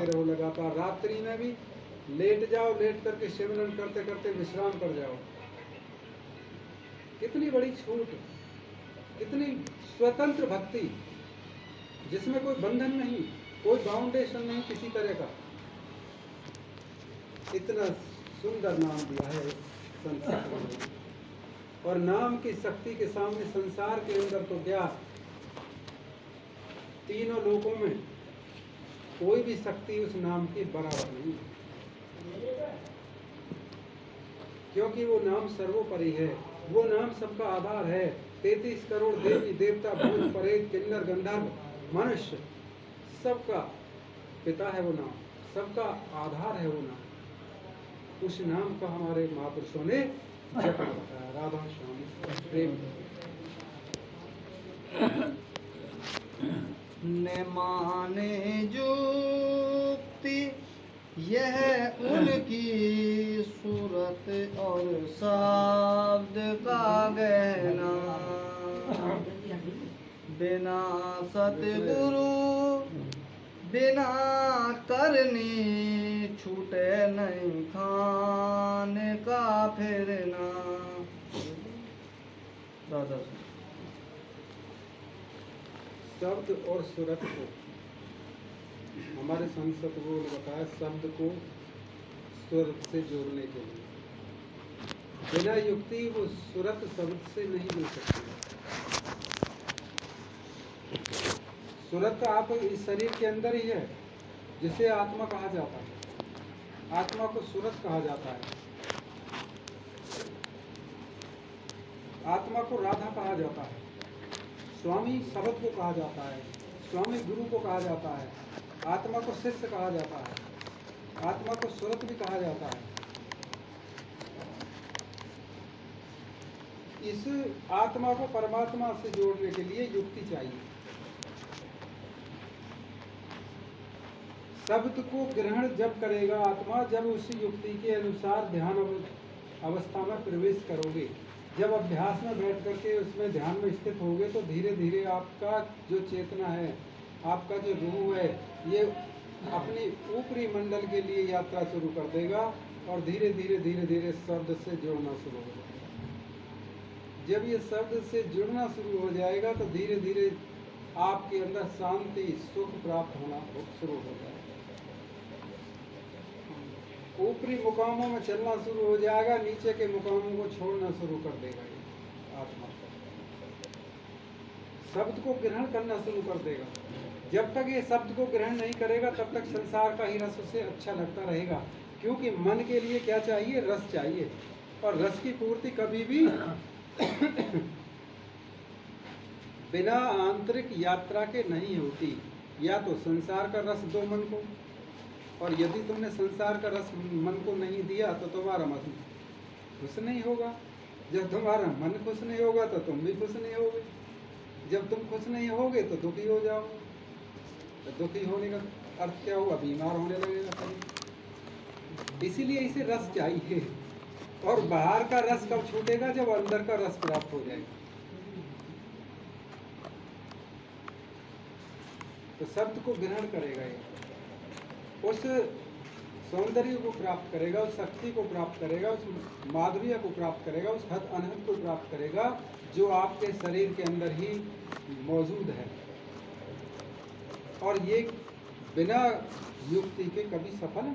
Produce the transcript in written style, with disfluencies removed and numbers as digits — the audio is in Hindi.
करते रहो लगातार। रात्रि में भी लेट जाओ, लेट करके सिमरन करते करते विश्राम कर जाओ। कितनी बड़ी छूट, कितनी स्वतंत्र भक्ति, जिसमें कोई बंधन नहीं, कोई बाउंडेशन नहीं किसी तरह का। इतना सुंदर नाम दिया है संसार में। और नाम की शक्ति के सामने संसार के अंदर तो क्या, तीनों लोकों में कोई भी शक्ति उस नाम की बराबर नहीं, क्योंकि वो नाम सर्वोपरि है। वो नाम सबका आधार है। 33 करोड़ देवी देवता, भूत प्रेत किन्नर गंधर्व मनुष्य, सबका पिता है वो नाम, सबका आधार है वो नाम। उस नाम का हमारे महापुरुषों ने जप बताया। राधा श्याम प्रेम ने माने जुक्ति यह उनकी सूरत और शब्द का गहना। बिना सतगुरु बिना करनी छूटे नहीं खाने का फिरना। दादा शब्द और सुरत को हमारे संत सतगुरु ने बताया, शब्द को सुरत से जोड़ने के लिए। बिना युक्ति वो सुरत शब्द से नहीं मिल सकती। सुरत आप इस शरीर के अंदर ही है, जिसे आत्मा कहा जाता है। आत्मा को सुरत कहा जाता है। आत्मा को राधा कहा जाता है। स्वामी शब्द को कहा जाता है। स्वामी गुरु को कहा जाता है। आत्मा को शिष्य कहा जाता है। आत्मा को सुरत भी कहा जाता है। इस आत्मा को परमात्मा से जोड़ने के लिए युक्ति चाहिए। शब्द को ग्रहण जब करेगा आत्मा, जब उसी युक्ति के अनुसार ध्यान अवस्था में प्रवेश करोगे, जब अभ्यास में बैठ करके उसमें ध्यान में स्थित होगे, तो धीरे धीरे आपका जो चेतना है, आपका जो रूह है, ये अपनी ऊपरी मंडल के लिए यात्रा शुरू कर देगा और धीरे धीरे शब्द से जुड़ना शुरू हो जाएगा। जब ये शब्द से जुड़ना शुरू हो जाएगा तो धीरे धीरे आपके अंदर शांति सुख प्राप्त होना शुरू हो जाएगा। ऊपरी मुकामों में चलना शुरू हो जाएगा, नीचे के मुकामों को छोड़ना शुरू कर देगा ये आत्मा। शब्द को ग्रहण करना शुरू कर देगा। जब तक ये शब्द को ग्रहण नहीं करेगा तब तक संसार का ही रस उसे अच्छा लगता रहेगा, क्योंकि मन के लिए क्या चाहिए, रस चाहिए। और रस की पूर्ति कभी भी बिना आंतरिक यात्रा के नहीं होती। या तो संसार का रस दो मन को, और यदि तुमने संसार का रस मन को नहीं दिया तो तुम्हारा मन खुश नहीं होगा। जब तुम्हारा मन खुश नहीं होगा तो तुम भी खुश नहीं होगे। जब तुम खुश नहीं होगे तो दुखी हो जाओगे। तो दुखी होने का अर्थ क्या हुआ, बीमार होने लगेगा शरीर। इसीलिए इसे रस चाहिए। और बाहर का रस कब छूटेगा, जब अंदर का रस प्राप्त हो जाएगा। तो शब्द को ग्रहण करेगा, ये उस सौंदर्य को प्राप्त करेगा, उस शक्ति को प्राप्त करेगा, उस माधुर्य को प्राप्त करेगा, उस हद अनहद को प्राप्त करेगा जो आपके शरीर के अंदर ही मौजूद है। और ये बिना युक्ति के कभी सफल